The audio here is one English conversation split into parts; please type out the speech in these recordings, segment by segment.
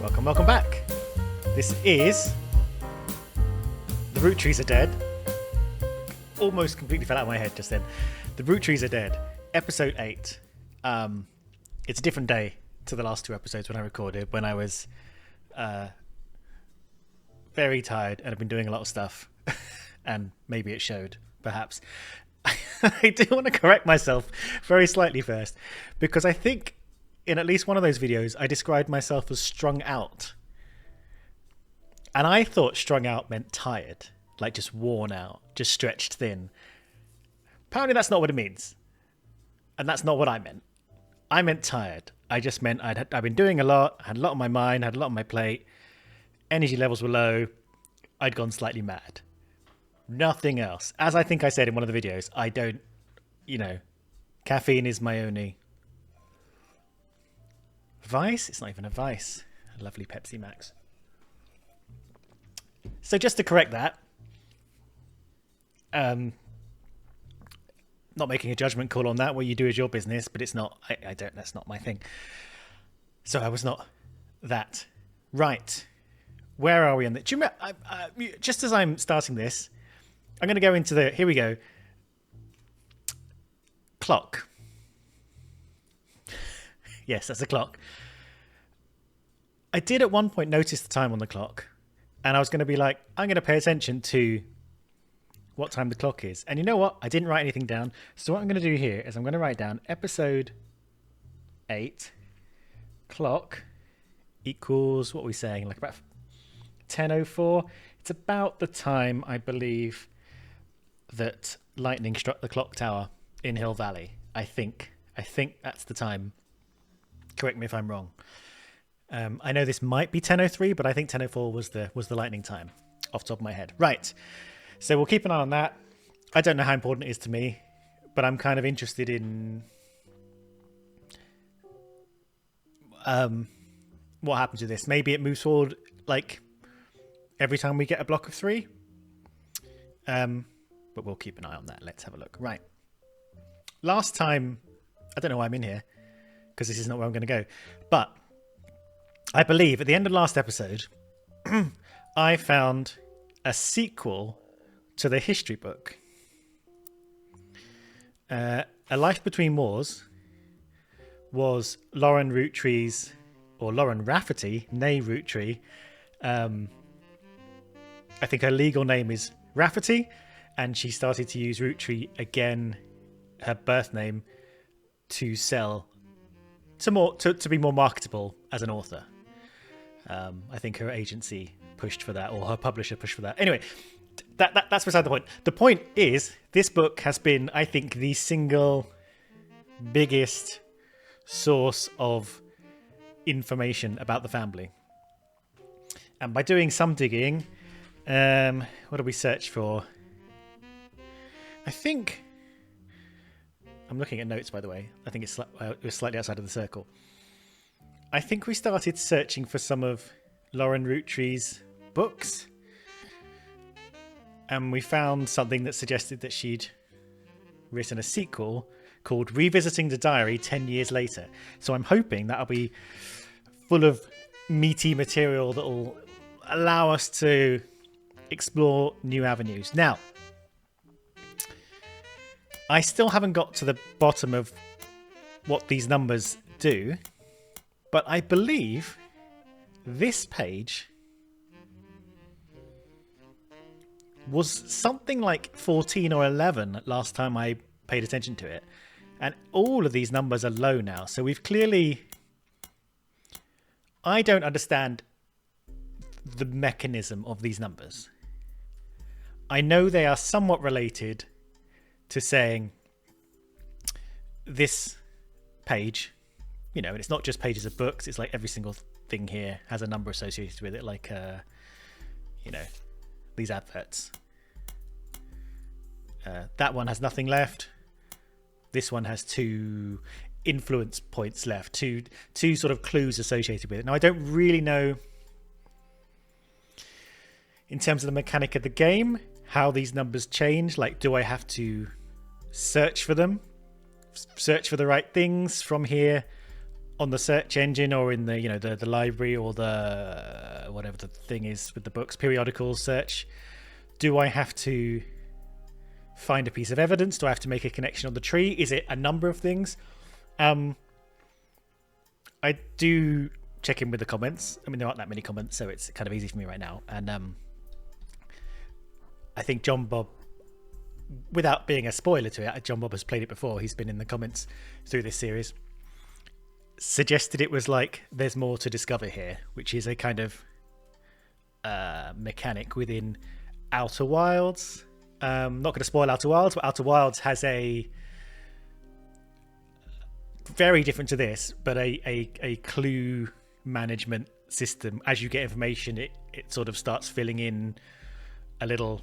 Welcome back. This is The Roottrees Are Dead. Almost completely fell out of my head just then. The Roottrees Are Dead, episode 8. It's a different day to the last two episodes when I recorded, when I was very tired and I've been doing a lot of stuff. And maybe it showed, perhaps. I do want to correct myself very slightly first, because I think in at least one of those videos, I described myself as strung out. And I thought strung out meant tired, like just worn out, just stretched thin. Apparently that's not what it means. And that's not what I meant. I meant tired. I just meant I'd been doing a lot, had a lot on my mind, had a lot on my plate. Energy levels were low. I'd gone slightly mad. Nothing else. As I think I said in one of the videos, I don't, caffeine is my only vice. It's not even a vice. A lovely Pepsi Max. So just to correct that, not making a judgment call on that. What you do is your business, but it's not. I don't. That's not my thing. So I was not that. Right. Where are we on the? Do you remember? Just as I'm starting this, I'm going to go into the. Here we go. Clock. Yes, that's a clock. I did at one point notice the time on the clock, and I was going to be like, I'm going to pay attention to what time the clock is. And you know what? I didn't write anything down. So what I'm going to do here is I'm going to write down episode 8 clock equals, what are we saying? Like about 10:04. It's about the time, I believe, that lightning struck the clock tower in Hill Valley. I think that's the time. Correct me if I'm wrong. I know this might be 10:03, but I think 10:04 was the lightning time off the top of my head. Right. So we'll keep an eye on that. I don't know how important it is to me, but I'm kind of interested in what happens to this. Maybe it moves forward like every time we get a block of 3. But we'll keep an eye on that. Let's have a look. Right. Last time, I don't know why I'm in here, because this is not where I'm going to go. But I believe at the end of last episode, I found a sequel to the history book. A Life Between Wars was Lauren Roottrees, or Lauren Rafferty, née Roottree. I think her legal name is Rafferty, and she started to use Roottree again, her birth name, to sell to be more marketable as an author. I think her agency pushed for that, or her publisher pushed for that. Anyway, that's beside the point. The point is, this book has been, I think, the single biggest source of information about the family. And by doing some digging, what did we search for? I think, I'm looking at notes, by the way. I think it was slightly outside of the circle. I think we started searching for some of Lauren Roottree's books, and we found something that suggested that she'd written a sequel called Revisiting the Diary 10 Years Later. So I'm hoping that'll be full of meaty material that will allow us to explore new avenues. Now, I still haven't got to the bottom of what these numbers do, but I believe this page was something like 14 or 11 last time I paid attention to it. And all of these numbers are low now. So we've clearly... I don't understand the mechanism of these numbers. I know they are somewhat related to saying this page, and it's not just pages of books. It's like every single thing here has a number associated with it, like, these adverts. That one has nothing left. This one has 2 influence points left, two sort of clues associated with it. Now, I don't really know, in terms of the mechanic of the game, how these numbers change. Like, do I have to search for them? Search for the right things from here? on the search engine or in the the library or the whatever the thing is with the books, periodicals search, do I have to find a piece of evidence? Do I have to make a connection on the tree? Is it a number of things? I do check in with the comments. I mean, there aren't that many comments, so it's kind of easy for me right now. And I think John Bob, without being a spoiler to it, John Bob has played it before. He's been in the comments through this series. Suggested it was like there's more to discover here, which is a kind of mechanic within Outer Wilds. Not going to spoil Outer Wilds, but Outer Wilds has a very different to this, but a clue management system. As you get information, it sort of starts filling in a little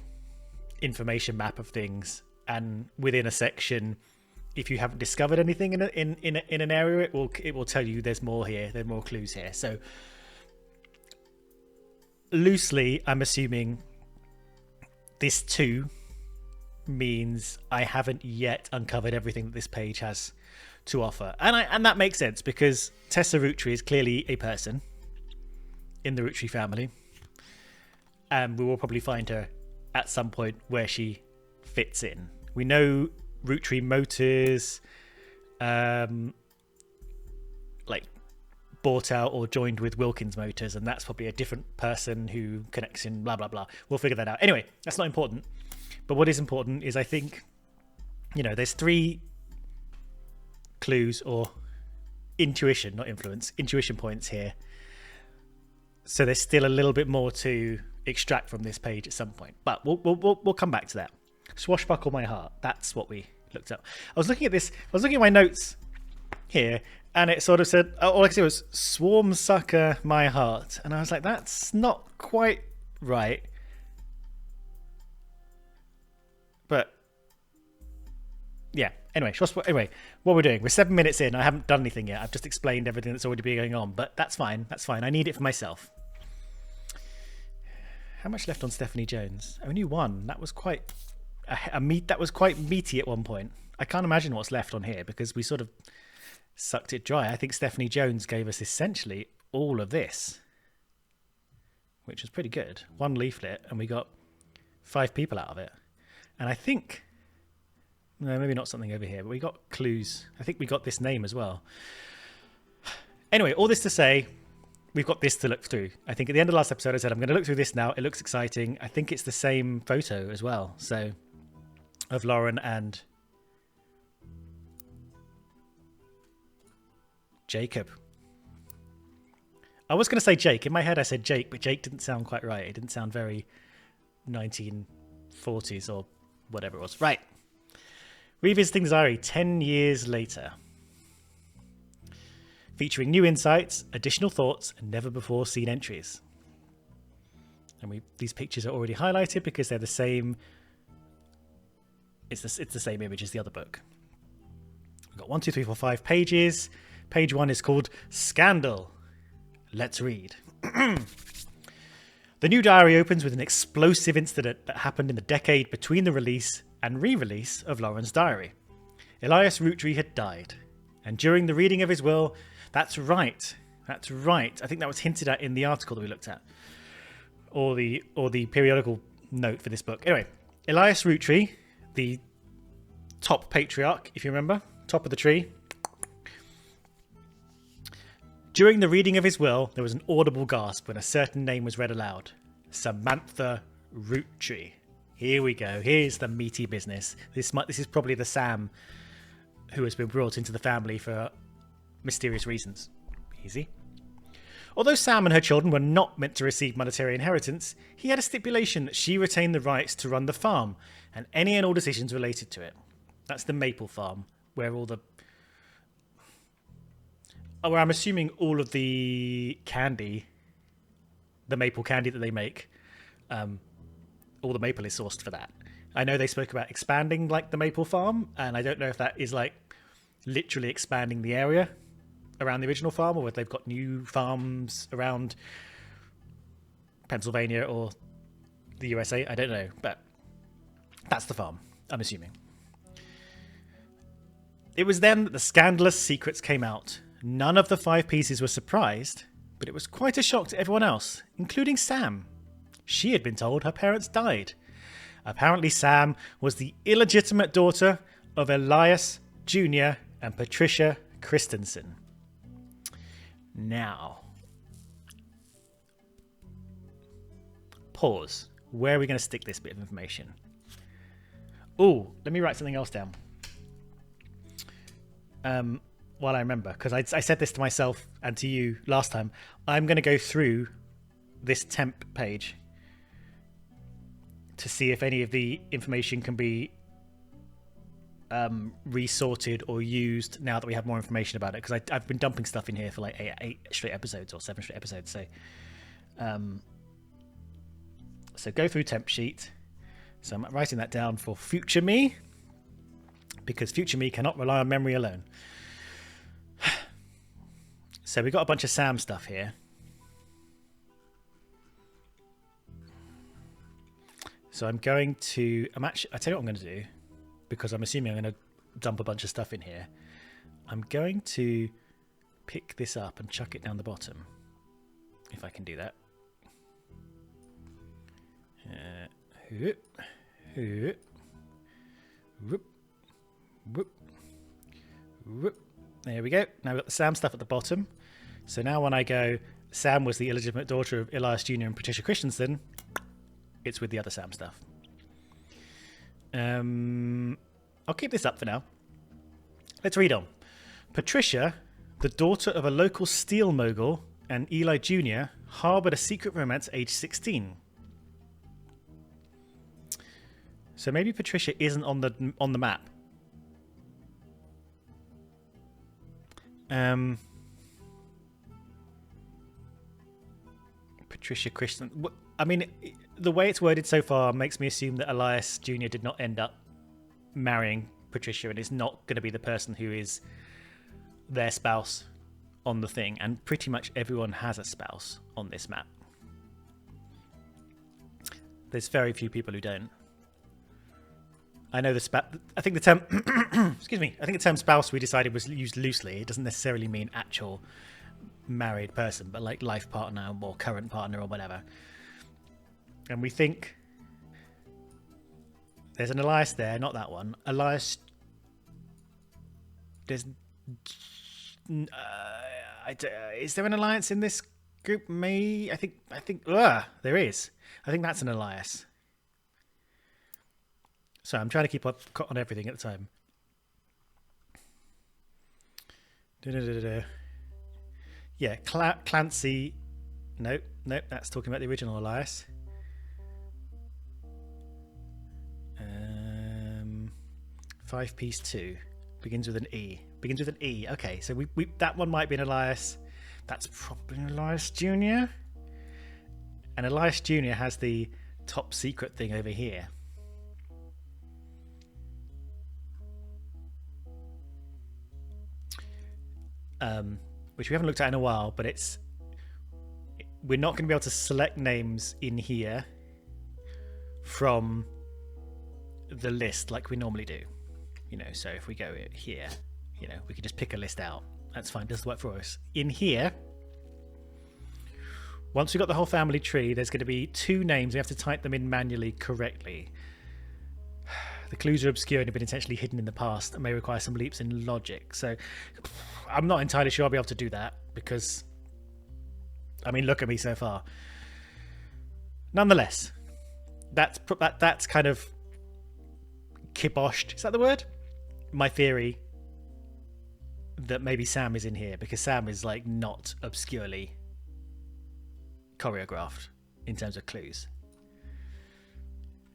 information map of things, and within a section, if you haven't discovered anything in an area, it will tell you there's more here, there are more clues here. So loosely, I'm assuming this too means I haven't yet uncovered everything that this page has to offer, and that makes sense because Tessa Rootree is clearly a person in the Rootree family, and we will probably find her at some point where she fits in. We know Rootree Motors like bought out or joined with Wilkins Motors, and that's probably a different person who connects in blah blah blah. We'll figure that out. Anyway, that's not important. But what is important is, I think, there's 3 clues or intuition, not influence, intuition points here. So there's still a little bit more to extract from this page at some point, but we'll come back to that. Swashbuckle my heart. That's what we looked up. I was looking at this. I was looking at my notes here, and it sort of said all I could see was "swarm sucker my heart," and I was like, that's not quite right. But yeah. Anyway, what we're doing? We're 7 minutes in. I haven't done anything yet. I've just explained everything that's already been going on, but that's fine. That's fine. I need it for myself. How much left on Stephanie Jones? Only 1. That was quite that was quite meaty at one point. I can't imagine what's left on here because we sort of sucked it dry. I think Stephanie Jones gave us essentially all of this, which was pretty good. 1 leaflet, and we got 5 people out of it. And I think, no, maybe not something over here, but we got clues. I think we got this name as well. Anyway, all this to say, we've got this to look through. I think at the end of the last episode, I said, I'm going to look through this now. It looks exciting. I think it's the same photo as well. So, of Lauren and Jacob. I was going to say Jake. In my head, I said Jake, but Jake didn't sound quite right. It didn't sound very 1940s or whatever it was. Right. Revisiting the diary 10 years later. Featuring new insights, additional thoughts, and never before seen entries. And these pictures are already highlighted because they're the same. It's the same image as the other book. We've got 1, 2, 3, 4, 5 pages. Page 1 is called Scandal. Let's read. The new diary opens with an explosive incident that happened in the decade between the release and re-release of Lauren's diary. Elias Rootree had died, and during the reading of his will, that's right. I think that was hinted at in the article that we looked at, or the periodical note for this book. Anyway, Elias Rootree, the top patriarch, if you remember, top of the tree. During the reading of his will, there was an audible gasp when a certain name was read aloud. Samantha Rootree. Here we go. Here's the meaty business. This is probably the Sam who has been brought into the family for mysterious reasons. Easy. Although Sam and her children were not meant to receive monetary inheritance, he had a stipulation that she retain the rights to run the farm and any and all decisions related to it. That's the maple farm, where where I'm assuming all of the candy, the maple candy that they make, all the maple is sourced for that. I know they spoke about expanding like the maple farm, and I don't know if that is like literally expanding the area around the original farm, or whether they've got new farms around Pennsylvania or the USA. I don't know, but that's the farm, I'm assuming. It was then that the scandalous secrets came out. None of the 5 pieces were surprised, but it was quite a shock to everyone else, including Sam. She had been told her parents died. Apparently Sam was the illegitimate daughter of Elias Jr. and Patricia Christensen. Now, pause. Where are we going to stick this bit of information? Oh, let me write something else down. While I remember, because I said this to myself and to you last time. I'm going to go through this temp page to see if any of the information can be resorted or used now that we have more information about it, because I've been dumping stuff in here for like 8 straight episodes or 7 straight episodes. So go through temp sheet. So I'm writing that down for future me, because future me cannot rely on memory alone. So we've got a bunch of Sam stuff here. So I'm going to, I tell you what I'm going to do, because I'm assuming I'm going to dump a bunch of stuff in here. I'm going to pick this up and chuck it down the bottom, if I can do that. There we go. Now we've got the Sam stuff at the bottom. So now when I go, Sam was the illegitimate daughter of Elias Jr. and Patricia Christensen, it's with the other Sam stuff. I'll keep this up for now. Let's read on. Patricia, the daughter of a local steel mogul, and Eli Jr. harbored a secret romance at age 16. So maybe Patricia isn't on the map. Patricia Christensen. I mean, the way it's worded so far makes me assume that Elias Jr. did not end up marrying Patricia and is not going to be the person who is their spouse on the thing. And pretty much everyone has a spouse on this map. There's very few people who don't. I know I think the term, excuse me, I think the term spouse we decided was used loosely. It doesn't necessarily mean actual married person, but like life partner or current partner or whatever. And we think there's an Elias there, not that one. Elias, there's, is there an alliance in this group? I think there is. I think that's an Elias. So I'm trying to keep up on everything at the time. Yeah, Clancy. Nope, that's talking about the original Elias. 5-piece 2 begins with an E. Okay, so we that one might be an Elias. That's probably an Elias Jr. And Elias Jr. has the top secret thing over here. Which we haven't looked at in a while, but we're not going to be able to select names in here from the list like we normally do. So if we go here, we can just pick a list out. That's fine, doesn't work for us. In here, once we've got the whole family tree, there's going to be 2 names. We have to type them in manually correctly. The clues are obscure and have been intentionally hidden in the past and may require some leaps in logic. So I'm not entirely sure I'll be able to do that because, I mean, look at me so far. Nonetheless, that's kind of kiboshed. Is that the word? My theory that maybe Sam is in here because Sam is like not obscurely choreographed in terms of clues.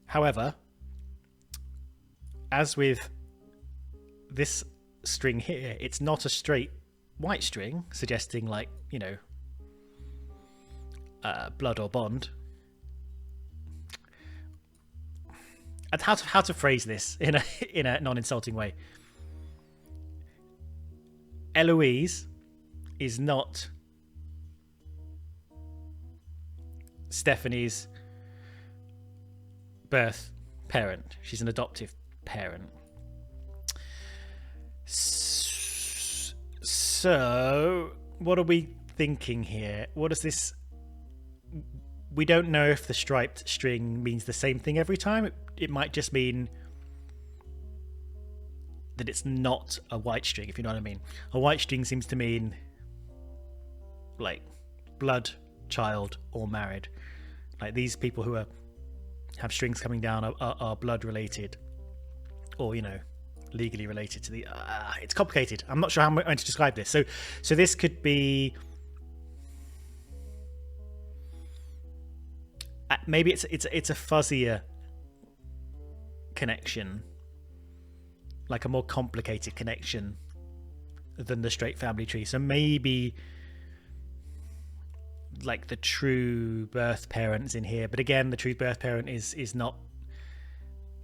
However, as with this string here, it's not a straight white string, suggesting like, blood or bond. And how to phrase this in a non-insulting way. Eloise is not Stephanie's birth parent. She's an adoptive parent. So, what are we thinking here? What is this? We don't know if the striped string means the same thing every time. It might just mean that it's not a white string, if you know what I mean. A white string seems to mean like blood, child, or married. Like these people who have strings coming down are blood related, or legally related to the. It's complicated. I'm not sure how I'm going to describe this. So this could be. Maybe it's a fuzzier connection, like a more complicated connection than the straight family tree. So maybe like the true birth parent's in here, but again, the true birth parent is not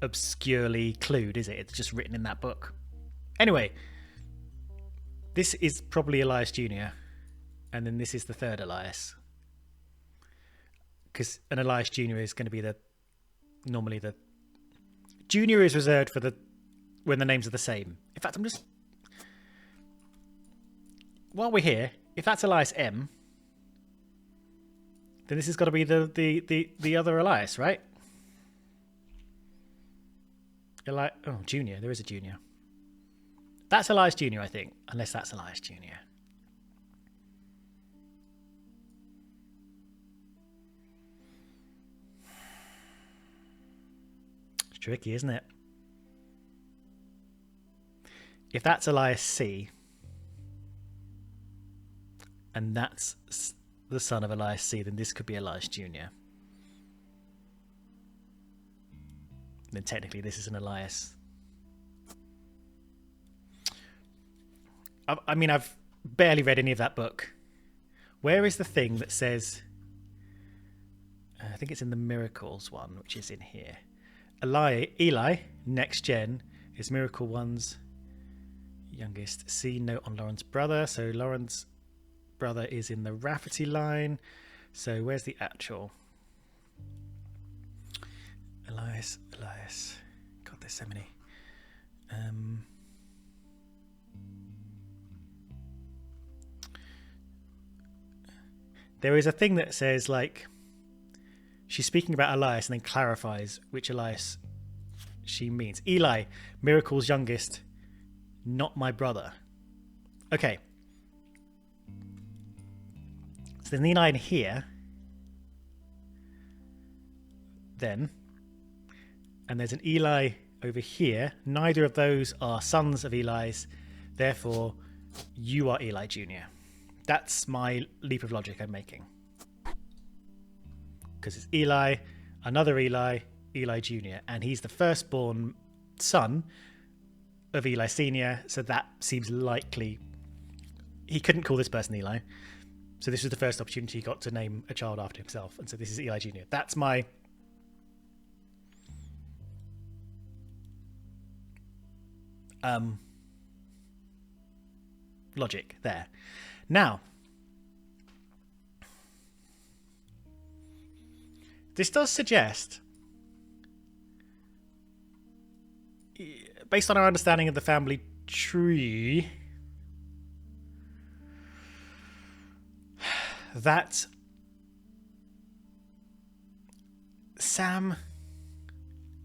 obscurely clued, is it? It's just written in that book. Anyway, this is probably Elias Jr., and then this is the third Elias. Because an Elias Jr. is going to be normally the Junior is reserved for when the names are the same. In fact, while we're here, if that's Elias M, then this has got to be the other Elias, right? Junior. There is a Junior. That's Elias Jr., I think, unless that's Elias Jr. Tricky, isn't it? If that's Elias C, and that's the son of Elias C, then this could be Elias Jr. Then technically this is an Elias. I mean, I've barely read any of that book. Where is the thing that says... I think it's in the Miracles one, which is in here. Eli, next gen, is Miracle One's youngest. See note on Lauren's brother. So Lauren's brother is in the Rafferty line. So where's the actual? Elias. God, there's so many. There is a thing that says like... She's speaking about Elias and then clarifies which Elias she means. Eli, Miracle's youngest, not my brother. Okay. So there's an Eli in here. Then. And there's an Eli over here. Neither of those are sons of Eli's. Therefore, you are Eli Jr. That's my leap of logic I'm making. Because it's Eli, another Eli, Eli Jr., and he's the firstborn son of Eli Sr., so that seems likely. He couldn't call this person Eli, so this was the first opportunity he got to name a child after himself, and so this is Eli Jr. That's my logic there. Now, this does suggest, based on our understanding of the family tree, that Sam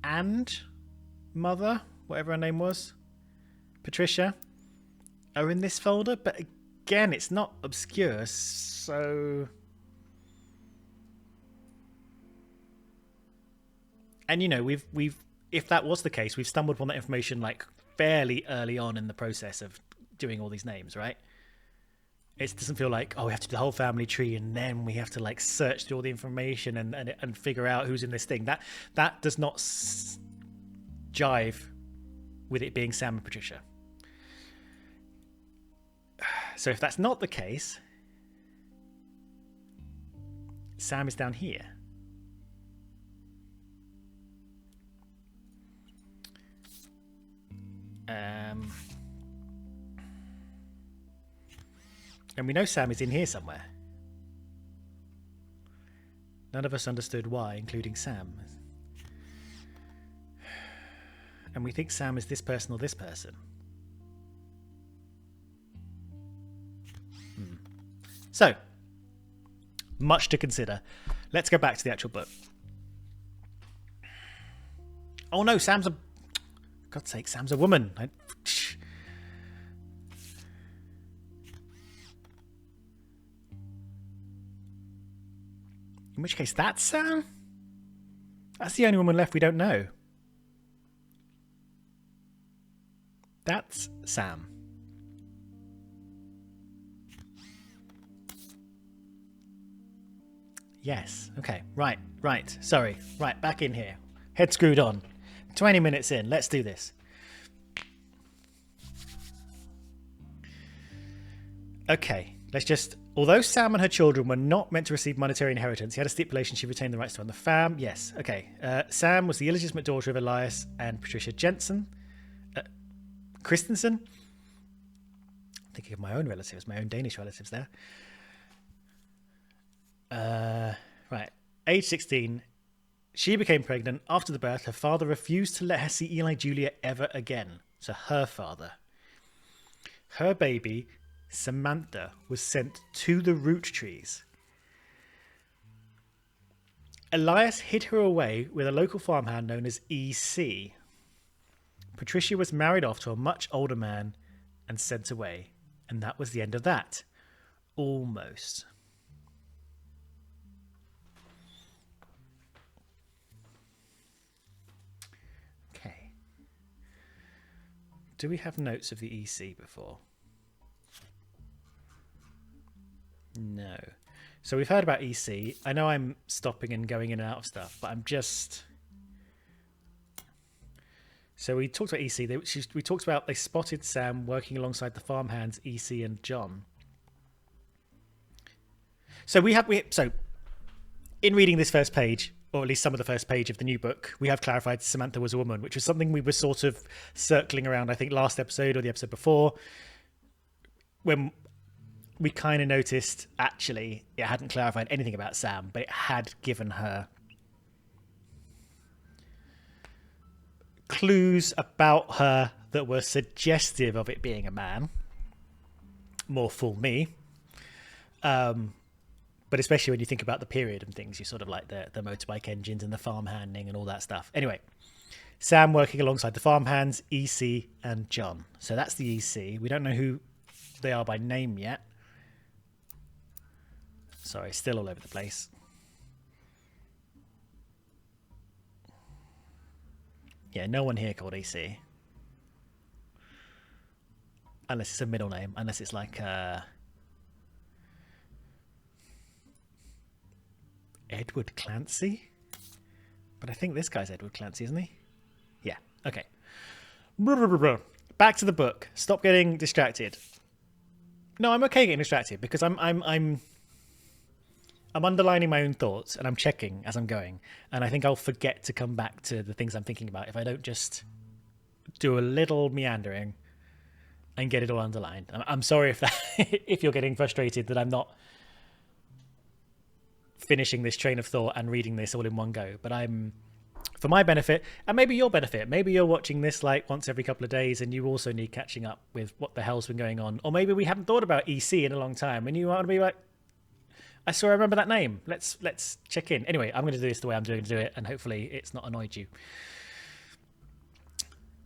and mother, whatever her name was, Patricia, are in this folder. But again, it's not obscure, so... And we've if that was the case, we've stumbled upon that information like fairly early on in the process of doing all these names, right? It doesn't feel like, we have to do the whole family tree and then we have to like search through all the information and figure out who's in this thing. That does not jive with it being Sam and Patricia. So if that's not the case, Sam is down here. And we know Sam is in here somewhere. None of us understood why, including Sam. And we think Sam is this person or this person. So, much to consider. Let's go back to the actual book. Oh no, Sam's a... God's sake, Sam's a woman. In which case, that's Sam? That's the only woman left we don't know. That's Sam. Yes. Okay. Right. Sorry. Right. Back in here. Head screwed on. 20 minutes in. Let's do this. Okay. Let's just... Although Sam and her children were not meant to receive monetary inheritance, he had a stipulation she retained the rights to run the farm. Yes. Okay. Sam was the illegitimate daughter of Elias and Patricia Christensen. I'm thinking of my own relatives, my own Danish relatives there. Right. Age 16, she became pregnant. After the birth, her father refused to let her see Eli Julia ever again. So her father. Her baby, Samantha, was sent to the Roottrees. Elias hid her away with a local farmhand known as EC. Patricia was married off to a much older man and sent away. And that was the end of that. Almost. Okay. Do we have notes of the EC before? No. So we've heard about EC. I know I'm stopping and going in and out of stuff, but I'm just... So we talked about EC. We talked about they spotted Sam working alongside the farmhands EC and John. So so in reading this first page, or at least some of the first page of the new book, we have clarified Samantha was a woman, which was something we were sort of circling around, I think, last episode or the episode before, when we kind of noticed actually it hadn't clarified anything about Sam, but it had given her clues about her that were suggestive of it being a man. More fool me. But especially when you think about the period and things, you sort of like the motorbike engines and the farm handing and all that stuff. Anyway, Sam working alongside the farmhands, EC and John. So that's the EC. We don't know who they are by name yet. Sorry, still all over the place. Yeah, no one here called EC. Unless it's a middle name. Unless it's like Edward Clancy? But I think this guy's Edward Clancy, isn't he? Yeah, okay. Back to the book. Stop getting distracted. No, I'm okay getting distracted because I'm underlining my own thoughts and I'm checking as I'm going. And I think I'll forget to come back to the things I'm thinking about if I don't just do a little meandering and get it all underlined. I'm sorry if if you're getting frustrated that I'm not finishing this train of thought and reading this all in one go. But I'm, for my benefit, and maybe your benefit, maybe you're watching this like once every couple of days and you also need catching up with what the hell's been going on. Or maybe we haven't thought about EC in a long time and you want to be like, I remember that name. Let's check in. Anyway, I'm going to do this the way I'm going to do it, and hopefully it's not annoyed you.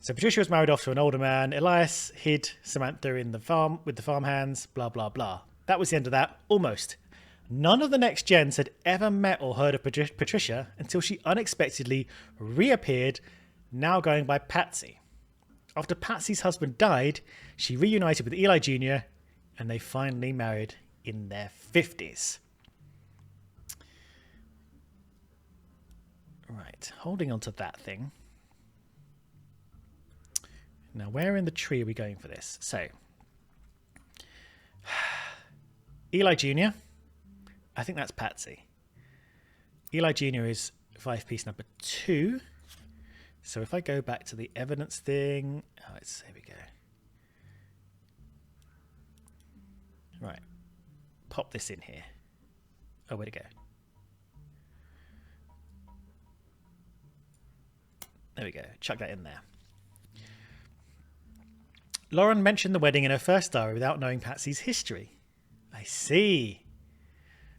So Patricia was married off to an older man. Elias hid Samantha in the farm with the farmhands. Blah blah blah. That was the end of that. Almost. None of the next gens had ever met or heard of Patricia until she unexpectedly reappeared, now going by Patsy. After Patsy's husband died, she reunited with Eli Jr. and they finally married in their 50s. Right, holding on to that thing. Now, where in the tree are we going for this? So, Eli Jr., I think that's Patsy. Eli Jr. is 5-piece number 2. So if I go back to the evidence thing... Oh, here we go. Right. Pop this in here. Oh, where'd it go? There we go. Chuck that in there. Lauren mentioned the wedding in her first diary without knowing Patsy's history. I see.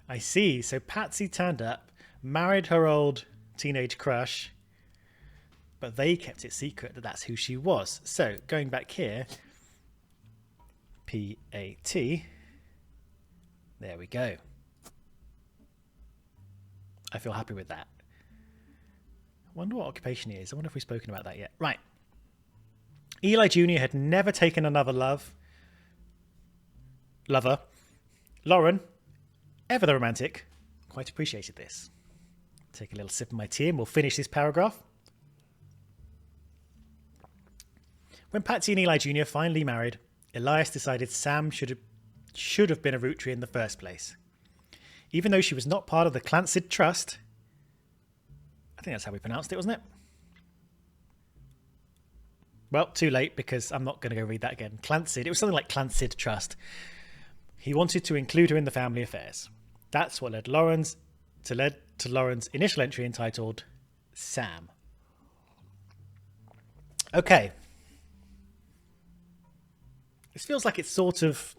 I see. So Patsy turned up, married her old teenage crush, but they kept it secret that that's who she was. So going back here, P-A-T, there we go. I feel happy with that. I wonder what occupation he is. I wonder if we've spoken about that yet. Right. Eli Jr. had never taken another lover. Lauren, ever the romantic, quite appreciated this. Take a little sip of my tea and we'll finish this paragraph. When Patsy and Eli Jr. finally married, Elias decided Sam should have been a Rootree in the first place. Even though she was not part of the Clancid Trust, I think that's how we pronounced it, wasn't it? Well, too late because I'm not going to go read that again. Clancid, it was something like Clancid Trust. He wanted to include her in the family affairs. That's what led to Lauren's initial entry entitled Sam. Okay. This feels like it's sort of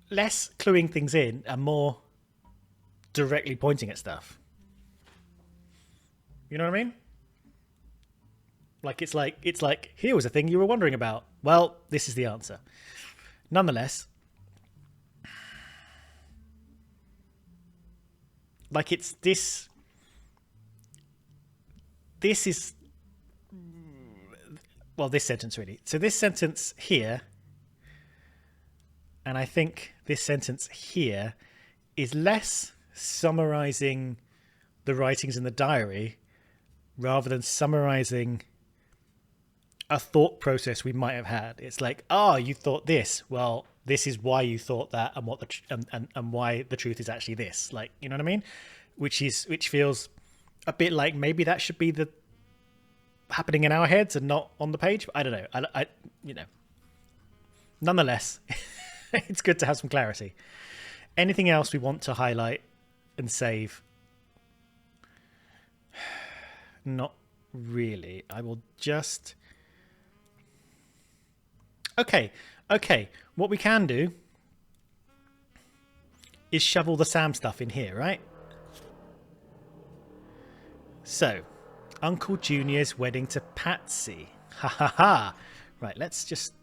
less cluing things in and more directly pointing at stuff. You know what I mean? Like it's like here was a thing you were wondering about. Well, this is the answer. Nonetheless, like it's this is, well, this sentence really. So this sentence here, and I think this sentence here is less summarizing the writings in the diary rather than summarizing a thought process we might have had. It's like, you thought this. Well, this is why you thought that, and what and why the truth is actually this. Like, you know what I mean? Which feels a bit like maybe that should be the happening in our heads and not on the page. I don't know. I you know. Nonetheless, it's good to have some clarity. Anything else we want to highlight and save? Not really. I will just... Okay. What we can do is shovel the Sam stuff in here, right? So, Uncle Junior's wedding to Patsy. Ha ha ha. Right, let's just...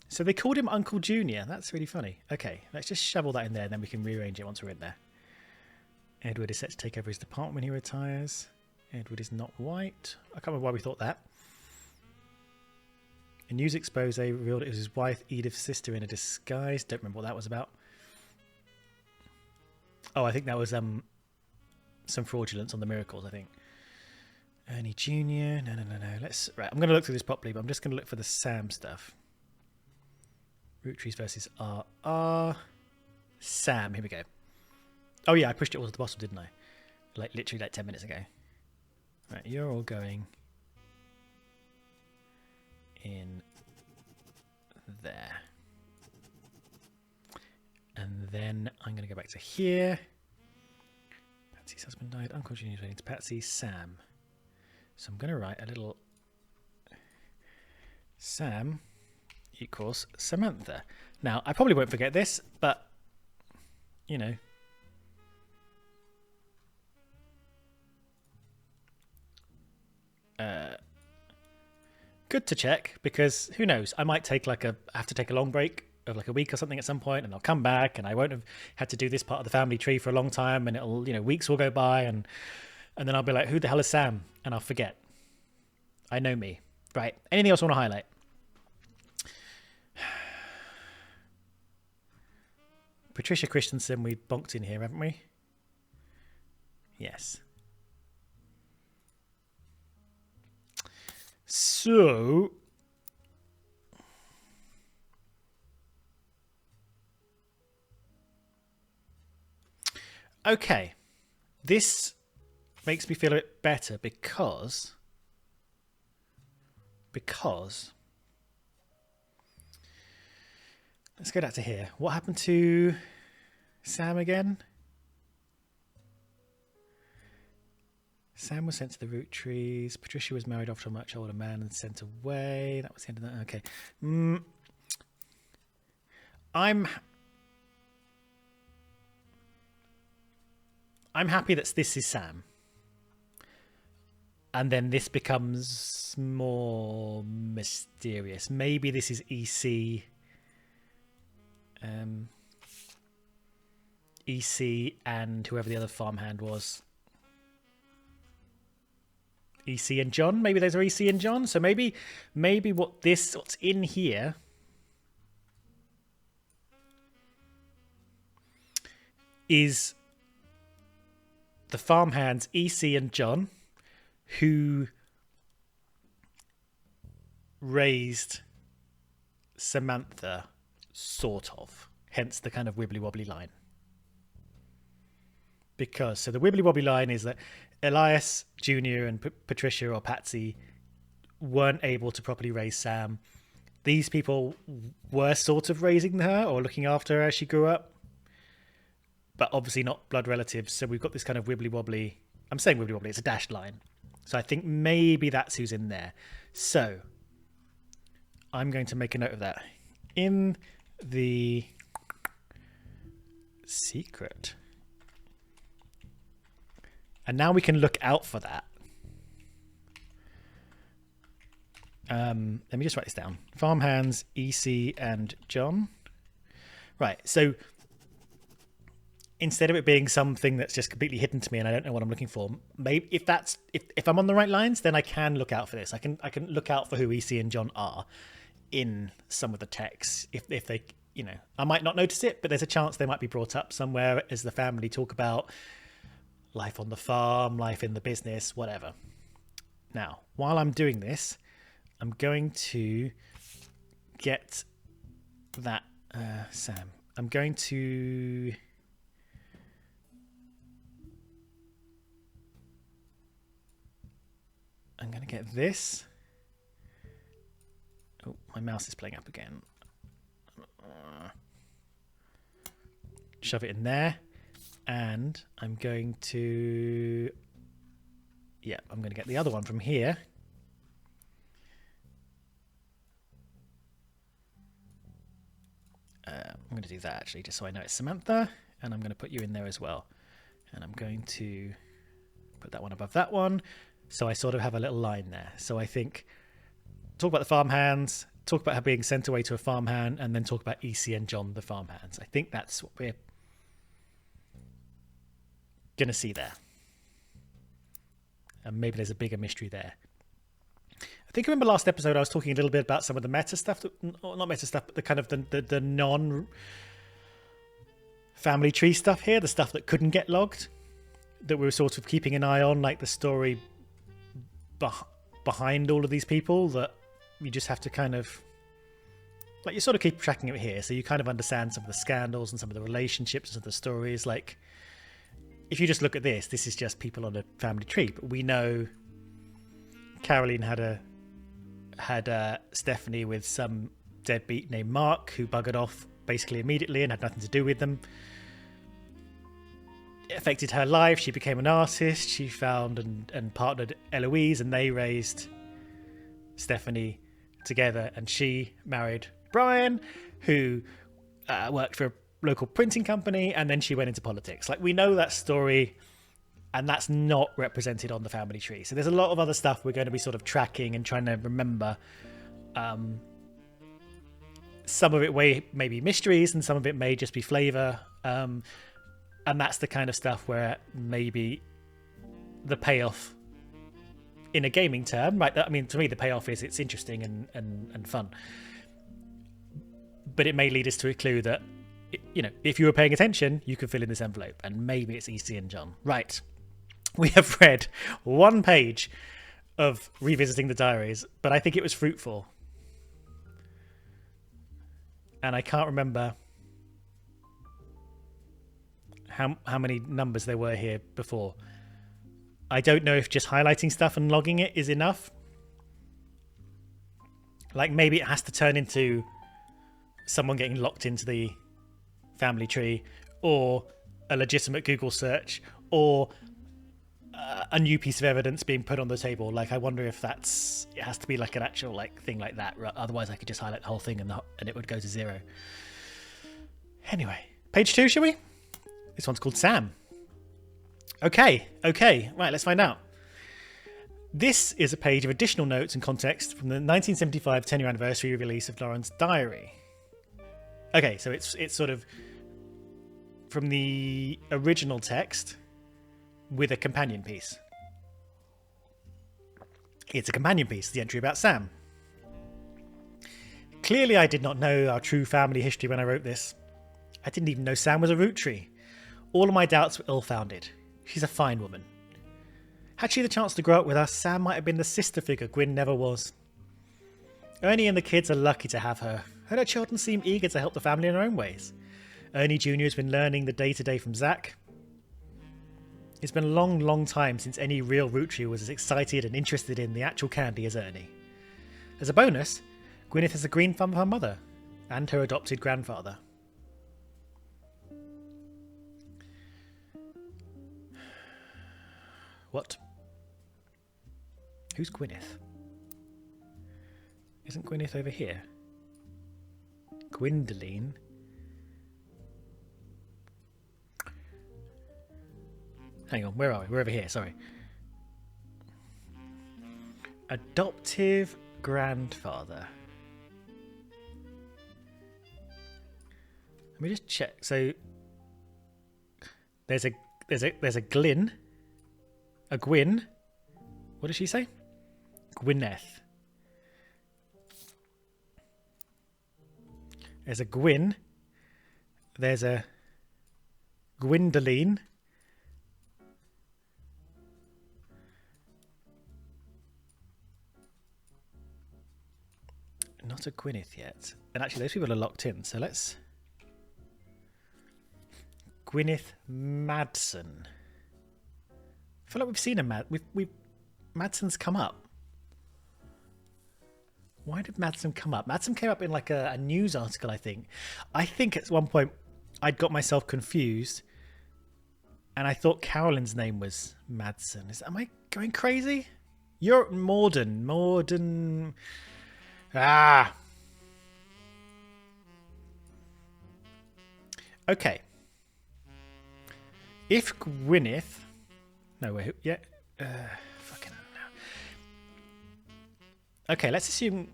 So they called him Uncle Junior. That's really funny. Okay, let's just shovel that in there and then we can rearrange it once we're in there. Edward is set to take over his department when he retires. Edward is not white. I can't remember why we thought that. A news expose revealed it was his wife, Edith's sister, in a disguise. Don't remember what that was about. Oh, I think that was some fraudulence on the miracles, I think. Ernie Jr. No. Right, I'm going to look through this properly, but I'm just going to look for the Sam stuff. Roottrees versus RR. Sam, here we go. Oh yeah, I pushed it all to the bottom, didn't I? Like literally like 10 minutes ago. Right, you're all going in there. And then I'm going to go back to here. Patsy's husband died. Uncle Junior's wedding to Patsy. Sam. So I'm going to write a little Sam equals Samantha. Now, I probably won't forget this, but, you know. Good to check, because who knows, I might take have to take a long break of like a week or something at some point, and I'll come back and I won't have had to do this part of the family tree for a long time, and it'll, you know, weeks will go by and then I'll be like, who the hell is Sam? And I'll forget. I know me. Right. Anything else I want to highlight? Patricia Christensen, we bonked in here, haven't we? Yes. So, okay, this makes me feel a bit better because let's go back to here. What happened to Sam again? Sam was sent to the Roottrees. Patricia was married off to a much older man and sent away. That was the end of that. Okay. I'm happy that this is Sam. And then this becomes more mysterious. Maybe this is EC. EC and whoever the other farmhand was. EC and John. Maybe those are EC and John. So maybe what's in here is the farmhands EC and John, who raised Samantha, sort of. Hence the kind of wibbly-wobbly line. So the wibbly-wobbly line is that Elias Jr. and Patricia or Patsy weren't able to properly raise Sam. These people were sort of raising her or looking after her as she grew up, but obviously not blood relatives. So we've got this kind of wibbly-wobbly. I'm saying wibbly-wobbly, it's a dashed line. So I think maybe that's who's in there. So I'm going to make a note of that. In the secret. And now we can look out for that. Let me just write this down. Farmhands, EC and John. Right, so instead of it being something that's just completely hidden to me and I don't know what I'm looking for, maybe if I'm on the right lines, then I can look out for this. I can look out for who EC and John are in some of the texts. If they, I might not notice it, but there's a chance they might be brought up somewhere as the family talk about life on the farm, life in the business, whatever. Now, while I'm doing this, I'm going to get that Sam. I'm going to get this. Oh, my mouse is playing up again. Shove it in there. And I'm going to get the other one from here. I'm going to do that actually, just so I know it's Samantha. And I'm going to put you in there as well. And I'm going to put that one above that one. So I sort of have a little line there. So I think, talk about the farmhands, talk about her being sent away to a farmhand, and then talk about EC and John, the farmhands. I think that's what we're going to see there. And maybe there's a bigger mystery there. I think I remember last episode I was talking a little bit about some of the meta stuff, not meta stuff, but the kind of the non family tree stuff here, the stuff that couldn't get logged, that we were sort of keeping an eye on, like the story behind all of these people, that you just have to kind of, like, you sort of keep tracking it here, so you kind of understand some of the scandals and some of the relationships and the stories. Like, if you just look at this is just people on a family tree, but we know Caroline had Stephanie with some deadbeat named Mark who buggered off basically immediately and had nothing to do with them. It affected her life. She became an artist. She found and partnered Eloise, and they raised Stephanie together, and she married Brian, who worked for a local printing company, and then she went into politics. Like, we know that story, and that's not represented on the family tree. So there's a lot of other stuff we're going to be sort of tracking and trying to remember. Some of it may be mysteries, and some of it may just be flavor. And that's the kind of stuff where maybe the payoff, in a gaming term, right? I mean, to me, the payoff is it's interesting and fun. But it may lead us to a clue that, if you were paying attention, you could fill in this envelope, and maybe it's EC and John. Right. We have read one page of Revisiting the Diaries, but I think it was fruitful. And I can't remember how many numbers there were here before. I don't know if just highlighting stuff and logging it is enough. Like, maybe it has to turn into someone getting locked into the family tree, or a legitimate Google search, or a new piece of evidence being put on the table. Like, I wonder if it has to be like an actual like thing like that. Otherwise, I could just highlight the whole thing and it would go to 0. Anyway, page 2, shall we? This one's called Sam. Okay, right, let's find out. This is a page of additional notes and context from the 1975 10-year anniversary release of Lauren's diary. Okay, so it's sort of from the original text with a companion piece. It's a companion piece, the entry about Sam. Clearly, I did not know our true family history when I wrote this. I didn't even know Sam was a Rootree. All of my doubts were ill-founded. She's a fine woman. Had she the chance to grow up with us, Sam might have been the sister figure Gwyn never was. Ernie and the kids are lucky to have her, and her children seem eager to help the family in their own ways. Ernie Jr. has been learning the day-to-day from Zach. It's been a long, long time since any real Rootree was as excited and interested in the actual candy as Ernie. As a bonus, Gwyneth has a green thumb of her mother and her adopted grandfather. What? Who's Gwyneth? Isn't Gwyneth over here? Gwendoline? Hang on, where are we? We're over here, sorry. Adoptive grandfather. Let me just check. So there's a Glyn. A Gwyn. What does she say? Gwyneth. There's a Gwyn. There's a Gwendoline. Not a Gwyneth yet. And actually those people are locked in, so let's... Gwyneth Madsen. I feel like we've seen a Madsen's come up. Why did Madsen come up? Madsen came up in like a news article, I think. I think at one point I'd got myself confused and I thought Carolyn's name was Madsen. Am I going crazy? You're Morden. Ah. Okay. If Gwyneth... No, wait, yeah. Fucking hell. Okay, let's assume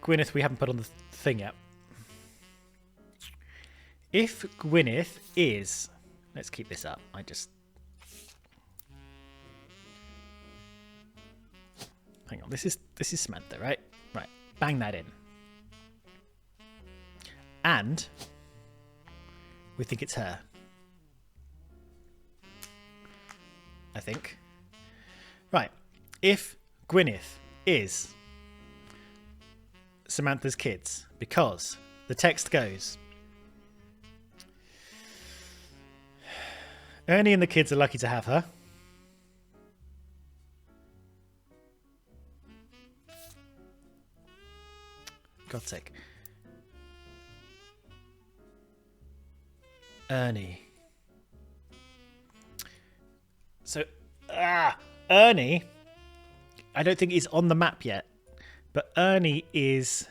Gwyneth we haven't put on the thing yet. If Gwyneth is... Let's keep this up. Hang on, this is Samantha, right? Right, bang that in. And we think it's her. I think. Right. If Gwyneth is Samantha's kids, because the text goes, Ernie and the kids are lucky to have her. God's sake. Ernie. So, Ernie, I don't think he's on the map yet, but Ernie is,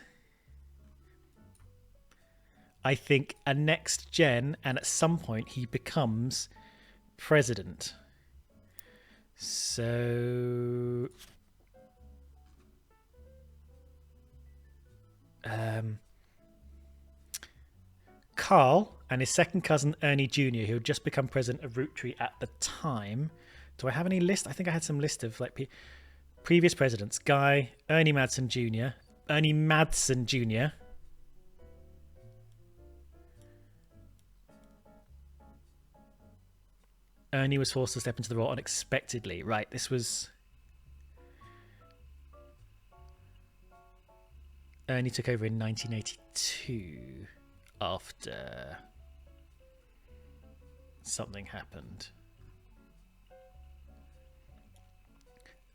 I think, a next gen, and at some point he becomes president. So, Carl and his second cousin Ernie Jr., who had just become president of Rootree at the time. Do I have any list? I think I had some list of like previous presidents. Guy, Ernie Madsen Jr., Ernie Madsen Jr. Ernie was forced to step into the role unexpectedly. Right, this was... Ernie took over in 1982 after something happened.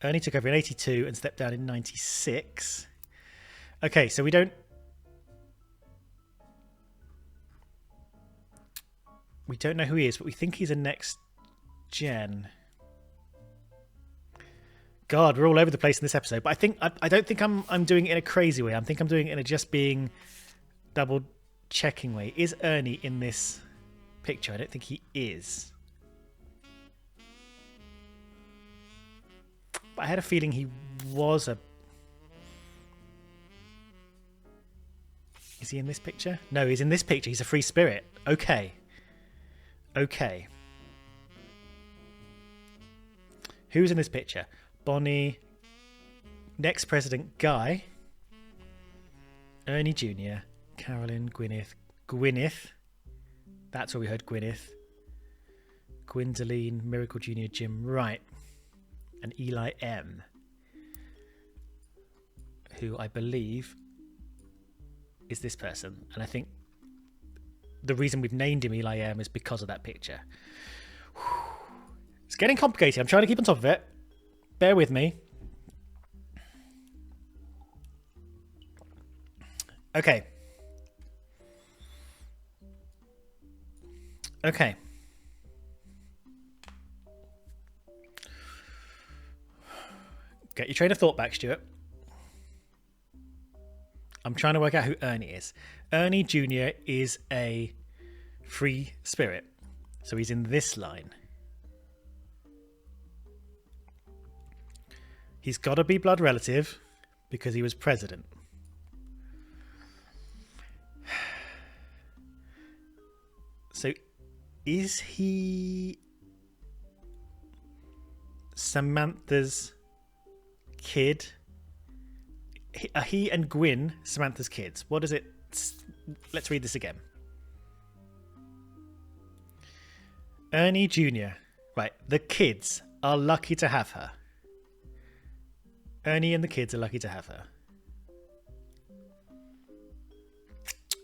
Ernie took over in 82 and stepped down in 96. Okay, so we don't know who he is, but we think he's a next gen. God, we're all over the place in this episode. But I don't think I'm doing it in a crazy way. I think I'm doing it in a just being double checking way. Is Ernie in this picture? I don't think he is. But I had a feeling he was a... Is he in this picture? No, he's in this picture. He's a free spirit. Okay. Okay. Who's in this picture? Bonnie. Next president, Guy. Ernie Jr. Carolyn, Gwyneth. That's where we heard Gwyneth. Gwyndoline, Miracle Jr., Jim Wright. And Eli M. Who I believe is this person. And I think the reason we've named him Eli M is because of that picture. It's getting complicated. I'm trying to keep on top of it. Bear with me. Okay. Okay. Get your train of thought back, Stuart. I'm trying to work out who Ernie is. Ernie Jr. is a free spirit. So he's in this line. He's got to be blood relative because he was president. So is he Samantha's kid? Are he and Gwyn Samantha's kids? What is it? Let's read this again. Ernie Jr. Right, the kids are lucky to have her. Ernie and the kids are lucky to have her.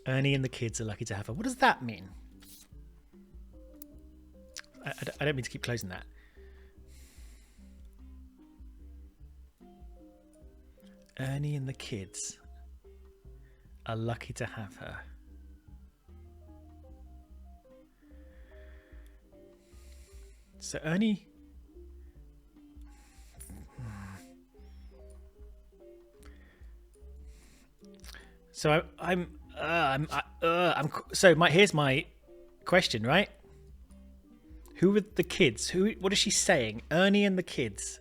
Ernie and the kids are lucky to have her. What does that mean? I don't mean to keep closing that. Ernie and the kids are lucky to have her. So Ernie... So here's my question, right? Who are the kids? What is she saying? Ernie and the kids.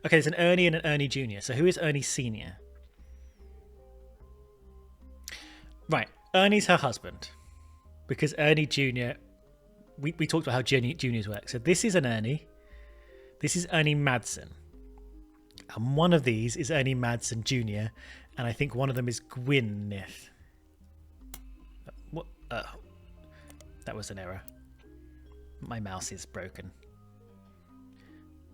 Okay, there's an Ernie and an Ernie Jr. So who is Ernie Sr.? Right, Ernie's her husband. Because Ernie Jr. We talked about how juniors work. So this is an Ernie. This is Ernie Madsen. And one of these is Ernie Madsen Jr. And I think one of them is Gwyneth. What? That was an error. My mouse is broken.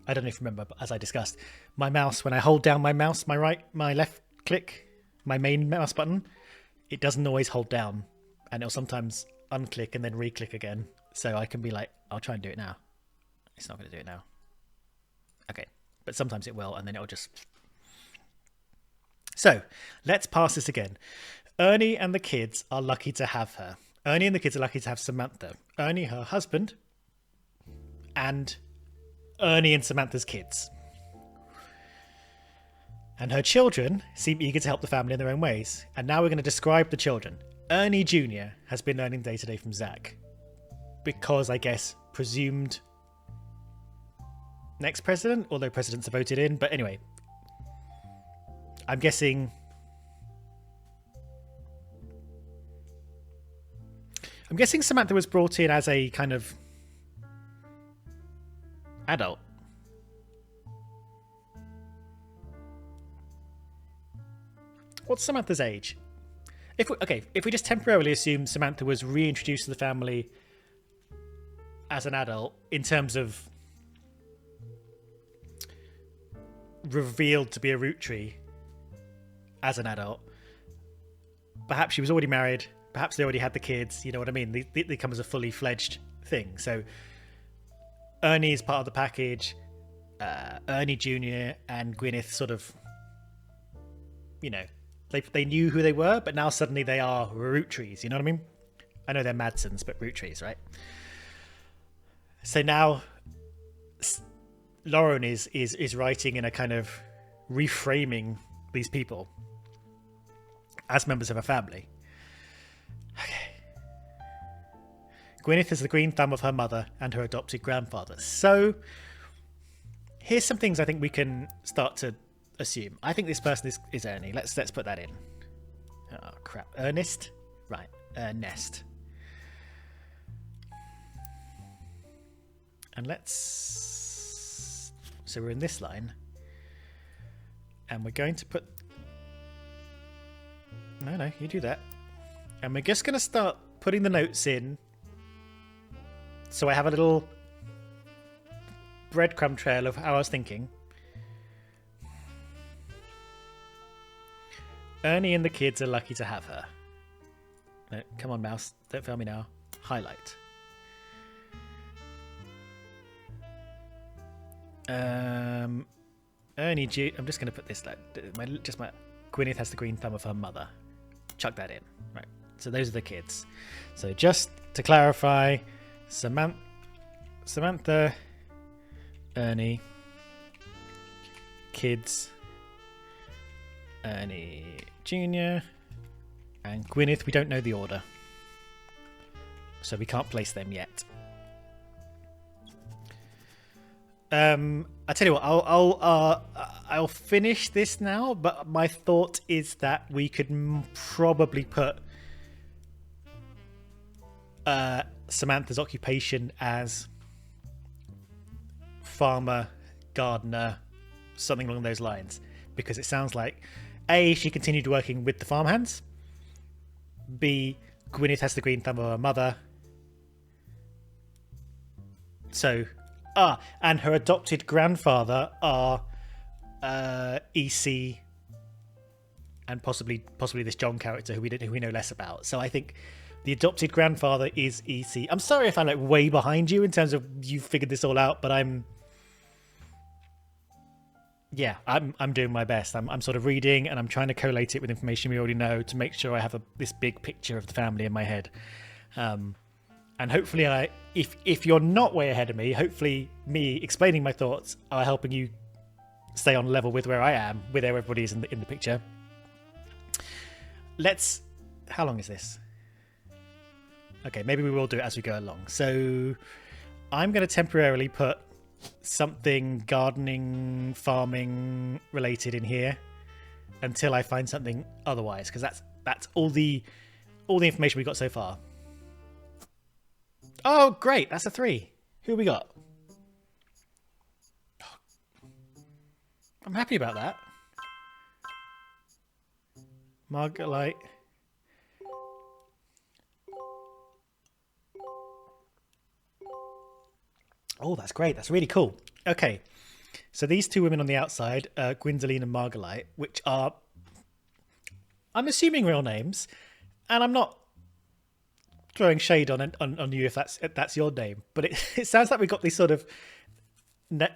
I don't know if you remember, but as I discussed, my mouse, when I hold down my mouse, my left click, my main mouse button, it doesn't always hold down. And it'll sometimes unclick and then re-click again. So I can be like, I'll try and do it now. It's not going to do it now. Okay. But sometimes it will, and then it'll just... So, let's pass this again. Ernie and the kids are lucky to have her. Ernie and the kids are lucky to have Samantha. Ernie, her husband, and Ernie and Samantha's kids. And her children seem eager to help the family in their own ways. And now we're going to describe the children. Ernie Jr. has been learning day-to-day from Zach. Because, I guess, presumed next president, although presidents are voted in. But anyway, I'm guessing... Samantha was brought in as a kind of adult. What's Samantha's age? If we just temporarily assume Samantha was reintroduced to the family as an adult, in terms of revealed to be a Roottrie as an adult, perhaps she was already married, perhaps they already had the kids, you know what I mean? They come as a fully fledged thing. So Ernie is part of the package, Ernie Jr. and Gwyneth sort of, you know, they knew who they were, but now suddenly they are Roottries, you know what I mean? I know they're Madsens, but Roottries, right? So now Lauren is writing in a kind of reframing these people as members of a family. Okay. Gwyneth is the green thumb of her mother and her adopted grandfather. So here's some things I think we can start to assume. I think this person is Ernie. Let's put that in. Oh crap. Ernest? Right. Ernest. And let's... So we're in this line. And we're going to put... No, you do that. And we're just going to start putting the notes in. So I have a little breadcrumb trail of how I was thinking. Ernie and the kids are lucky to have her. No, come on, mouse. Don't fail me now. Highlight. Ernie G. I'm just going to put this like my Gwyneth has the green thumb of her mother. Chuck that in. Right. So those are the kids. So just to clarify, Samantha, Ernie, kids, Ernie Jr. and Gwyneth. We don't know the order, so we can't place them yet. I tell you what, I'll finish this now. But my thought is that we could probably put Samantha's occupation as farmer, gardener, something along those lines, because it sounds like A, she continued working with the farmhands, B, Gwyneth has the green thumb of her mother, so and her adopted grandfather are EC and possibly this John character who we know less about. So I think the adopted grandfather is EC. I'm sorry if I'm like way behind you in terms of you figured this all out, but I'm doing my best. I'm sort of reading and I'm trying to collate it with information we already know to make sure I have this big picture of the family in my head. And hopefully if you're not way ahead of me, hopefully me explaining my thoughts are helping you stay on level with where I am, with where everybody is in the picture. How long is this? Okay, maybe we will do it as we go along. So I'm going to temporarily put something gardening, farming related in here until I find something otherwise, because that's all the information we got so far. Oh, great. That's a 3. Who we got? I'm happy about that. Margaret. Oh, that's great. That's really cool. Okay. So these two women on the outside, Gwendoline and Margaret, which are, I'm assuming, real names, and I'm not throwing shade on you if that's your name, but it sounds like we've got these sort of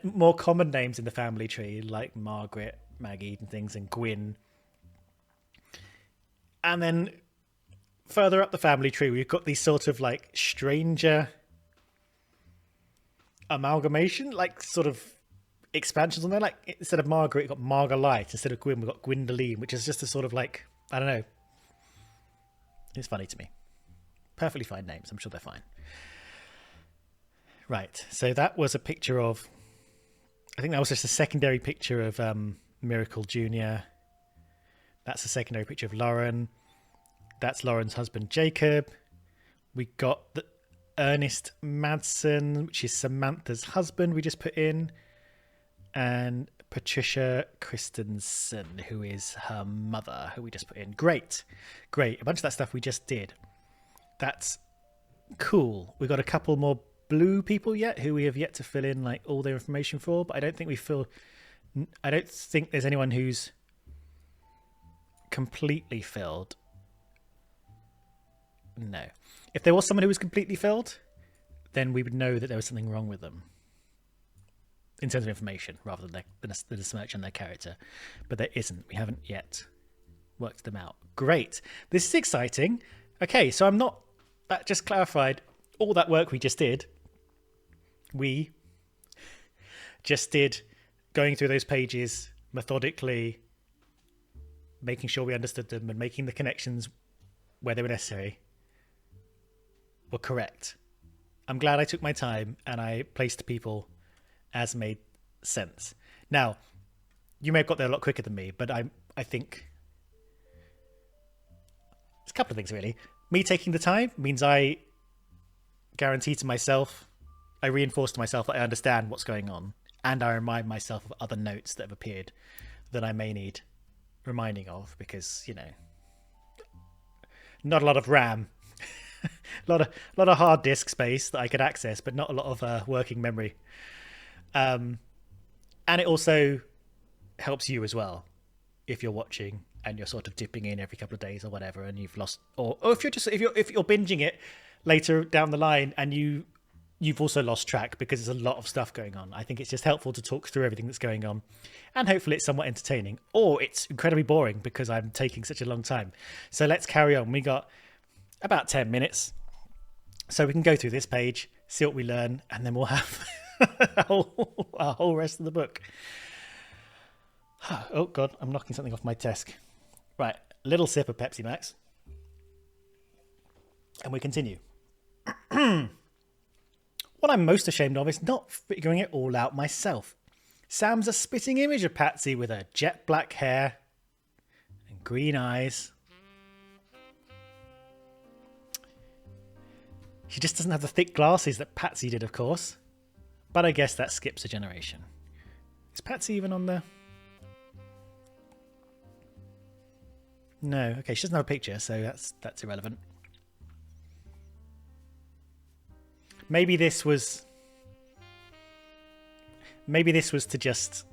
more common names in the family tree, like Margaret, Maggie and things, and Gwyn. And then further up the family tree, we've got these sort of like stranger amalgamation, like sort of expansions on there. Like instead of Margaret, we've got Margaret. Instead of Gwyn, we've got Gwendoline, which is just a sort of like, I don't know. It's funny to me. Perfectly fine names. I'm sure they're fine. Right. So that was a picture of, I think that was just a secondary picture of Miracle Jr. That's a secondary picture of Lauren. That's Lauren's husband, Jacob. We got the Ernest Madsen, which is Samantha's husband we just put in. And Patricia Christensen, who is her mother, who we just put in. Great. A bunch of that stuff we just did. That's cool. We've got a couple more blue people yet who we have yet to fill in like all their information for, but I don't think there's anyone who's completely filled. No. If there was someone who was completely filled, then we would know that there was something wrong with them in terms of information rather than a smirch on their character. But there isn't. We haven't yet worked them out. Great. This is exciting. Okay, so that just clarified all that work we just did. We just did going through those pages methodically, making sure we understood them and making the connections where they were necessary were correct. I'm glad I took my time and I placed people as made sense. Now, you may have got there a lot quicker than me, but I think it's a couple of things really. Me taking the time means I guarantee to myself, I reinforce to myself that I understand what's going on, and I remind myself of other notes that have appeared that I may need reminding of, because, you know, not a lot of RAM, a lot of hard disk space that I could access, but not a lot of working memory. And it also helps you as well if you're watching and you're sort of dipping in every couple of days or whatever, and you've lost, or if you're binging it later down the line and you've also lost track because there's a lot of stuff going on. I think it's just helpful to talk through everything that's going on, and hopefully it's somewhat entertaining, or it's incredibly boring because I'm taking such a long time. So let's carry on. We got about 10 minutes, so we can go through this page, see what we learn, and then we'll have a whole rest of the book. Oh God, I'm knocking something off my desk. Right, little sip of Pepsi Max. And we continue. What I'm most ashamed of is not figuring it all out myself. Sam's a spitting image of Patsy with her jet black hair and green eyes. She just doesn't have the thick glasses that Patsy did, of course. But I guess that skips a generation. Is Patsy even on there? No. Okay, she doesn't have a picture, so that's irrelevant. Maybe this was to just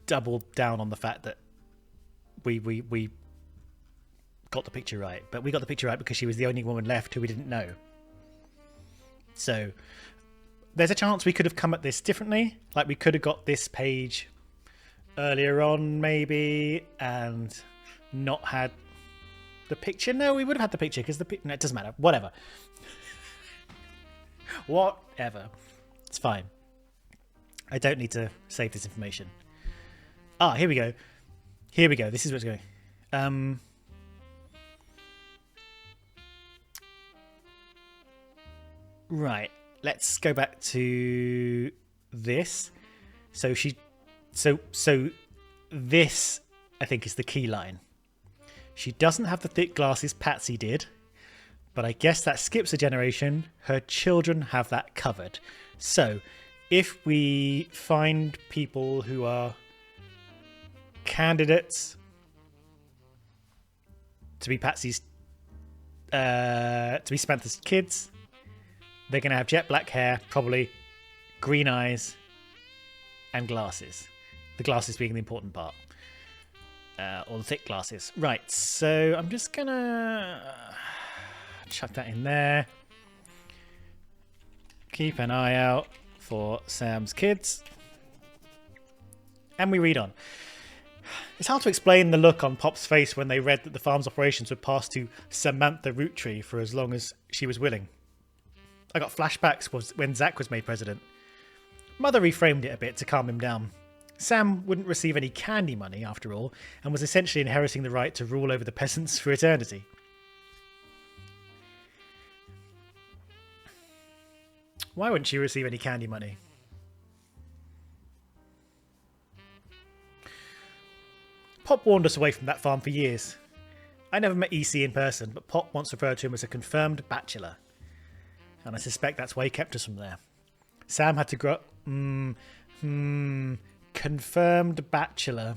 double down on the fact that we got the picture right. But we got the picture right because she was the only woman left who we didn't know. So there's a chance we could have come at this differently. Like, we could have got this page earlier on, maybe, and not had the picture. No, we would have had the picture because no, it doesn't matter. Whatever. Whatever. It's fine. I don't need to save this information. Ah, here we go. Here we go. This is what's going. Right. Let's go back to this. So this, I think, is the key line. She doesn't have the thick glasses Patsy did, but I guess that skips a generation. Her children have that covered. So if we find people who are candidates to be Patsy's, to be Samantha's kids, they're going to have jet black hair, probably green eyes, and glasses. The glasses being the important part. Or the thick glasses. Right, so I'm just going to chuck that in there. Keep an eye out for Sam's kids. And we read on. It's hard to explain the look on Pop's face when they read that the farm's operations would pass to Samantha Roottrees for as long as she was willing. I got flashbacks when Zach was made president. Mother reframed it a bit to calm him down. Sam wouldn't receive any candy money, after all, and was essentially inheriting the right to rule over the peasants for eternity. Why wouldn't she receive any candy money? Pop warned us away from that farm for years. I never met EC in person, but Pop once referred to him as a confirmed bachelor. And I suspect that's why he kept us from there. Sam had to grow... confirmed bachelor.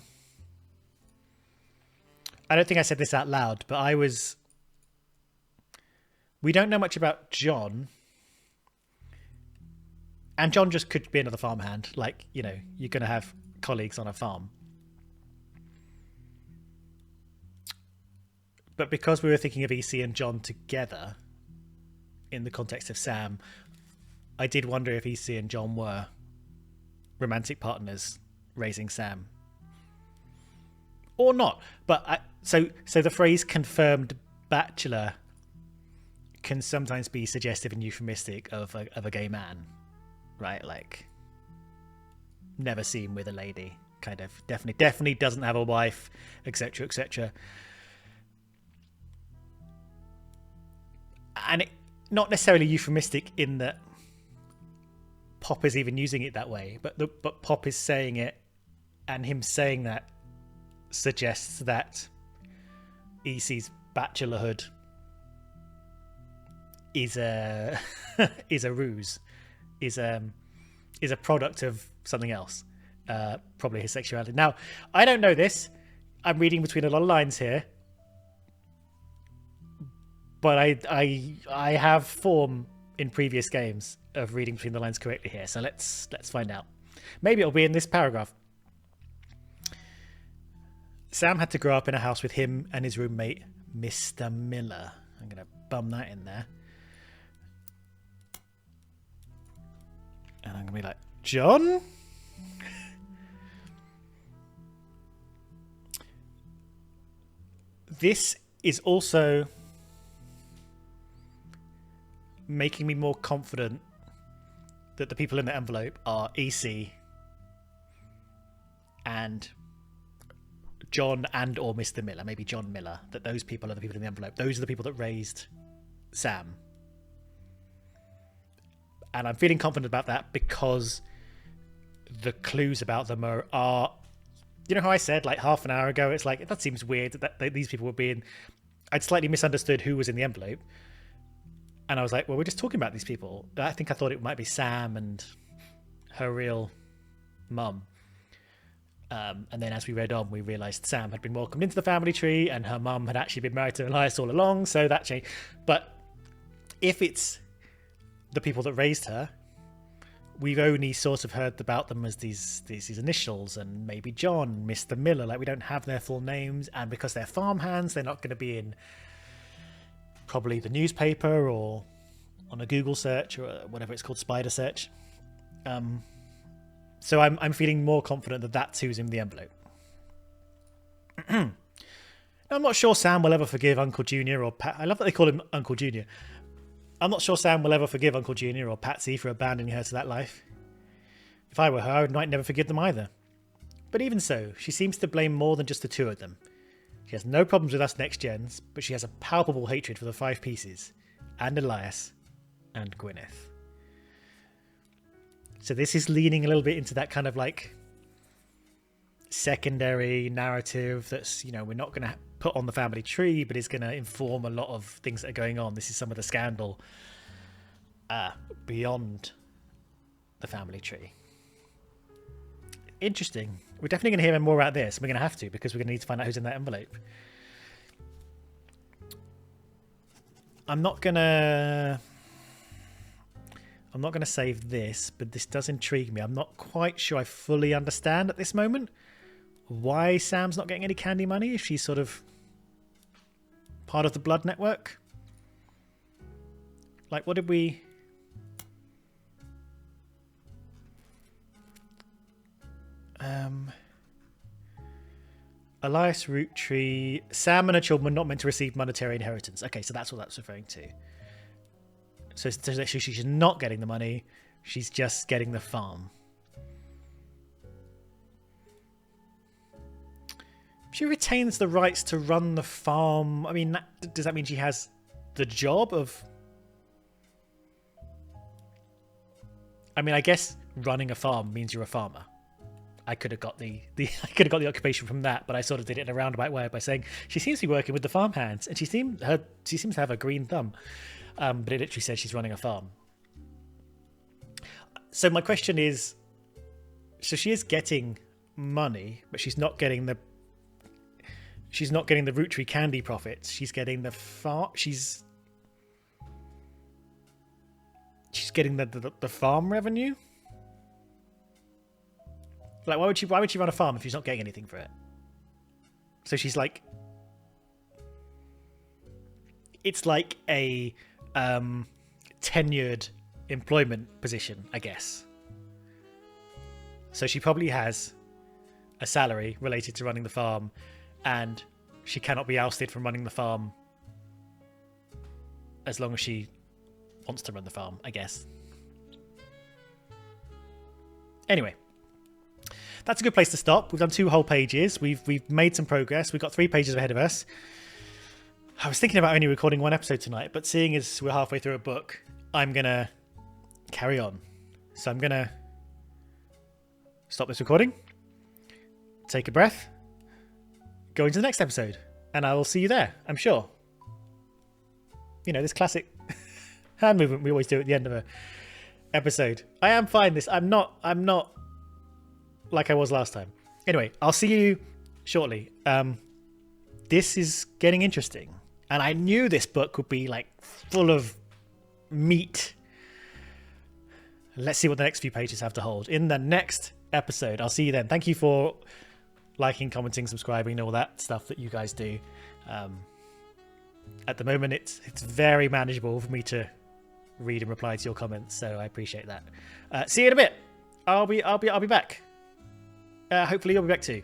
I don't think I said this out loud, but I was... We don't know much about John. And John just could be another farmhand. Like, you know, you're going to have colleagues on a farm. But because we were thinking of EC and John together, in the context of Sam, I did wonder if EC and John were romantic partners raising Sam. Or not. But so the phrase confirmed bachelor can sometimes be suggestive and euphemistic of a gay man. Right? Like, never seen with a lady, kind of. Definitely doesn't have a wife, etc., etc. And not necessarily euphemistic in that Pop is even using it that way, but Pop is saying it, and him saying that suggests that EC's bachelorhood is a is a ruse, is a product of something else, probably his sexuality. Now, I don't know this. I'm reading between a lot of lines here, but I have form in previous games of reading between the lines correctly here. So let's find out. Maybe it'll be in this paragraph. Sam had to grow up in a house with him and his roommate, Mr. Miller. I'm going to bum that in there. And I'm going to be like, John? This is also making me more confident that the people in the envelope are EC and John and or Mr. Miller, maybe John Miller, that those people are the people in the envelope. Those are the people that raised Sam. And I'm feeling confident about that because the clues about them are you know how I said like half an hour ago, it's like, that seems weird that these people were being... I'd slightly misunderstood who was in the envelope. And I was like, well, we're just talking about these people. I think I thought it might be Sam and her real mum. And then as we read on, we realised Sam had been welcomed into the family tree and her mum had actually been married to Elias all along, so that changed. But if it's the people that raised her, we've only sort of heard about them as these initials, and maybe John, Mr. Miller, like we don't have their full names, and because they're farmhands, they're not going to be in probably the newspaper or on a Google search or whatever it's called, spider search. So I'm feeling more confident that that's who's in the envelope. I'm not sure Sam will ever forgive Uncle Junior or Pat. I love that they call him Uncle Junior. I'm not sure Sam will ever forgive Uncle Junior or Patsy for abandoning her to that life. If I were her, I might never forgive them either. But even so, she seems to blame more than just the two of them. She has no problems with us next gens, but she has a palpable hatred for the Five Pieces, and Elias, and Gwyneth. So this is leaning a little bit into that kind of like secondary narrative that's, you know, we're not going to put on the family tree, but is going to inform a lot of things that are going on. This is some of the scandal beyond the family tree. Interesting. We're definitely going to hear more about this. We're going to have to, because we're going to need to find out who's in that envelope. I'm not going to save this, but this does intrigue me. I'm not quite sure I fully understand at this moment why Sam's not getting any candy money if she's sort of part of the blood network. Like, what did we... Elias Roottrees, Sam and her children were not meant to receive monetary inheritance. Okay, so that's what that's referring to. So she's not getting the money, she's just getting the farm. She retains the rights to run the farm. I mean, does that mean she has the job of... I mean, I guess running a farm means you're a farmer. I could have got the occupation from that, but I sort of did it in a roundabout way by saying she seems to be working with the farmhands, and she seems to have a green thumb. But it literally says she's running a farm. So my question is, so she is getting money, but she's not getting the Roottrees candy profits. She's getting the she's getting the farm revenue. Like, why would she run a farm if she's not getting anything for it? So she's like, it's like a tenured employment position, I guess. So she probably has a salary related to running the farm, and she cannot be ousted from running the farm as long as she wants to run the farm, I guess. Anyway, that's a good place to stop. We've done 2 whole pages. We've made some progress. We've got 3 pages ahead of us. I was thinking about only recording 1 episode tonight, but seeing as we're halfway through a book, I'm going to carry on. So I'm going to stop this recording, take a breath, go into the next episode, and I will see you there, I'm sure. You know, this classic hand movement we always do at the end of a episode. I am fine this. I'm not like I was last time. Anyway, I'll see you shortly. This is getting interesting. And I knew this book would be like full of meat. Let's see what the next few pages have to hold in the next episode. I'll see you then. Thank you for liking, commenting, subscribing, and all that stuff that you guys do. At the moment, it's very manageable for me to read and reply to your comments, so I appreciate that. See you in a bit. I'll be back. Hopefully you'll be back too.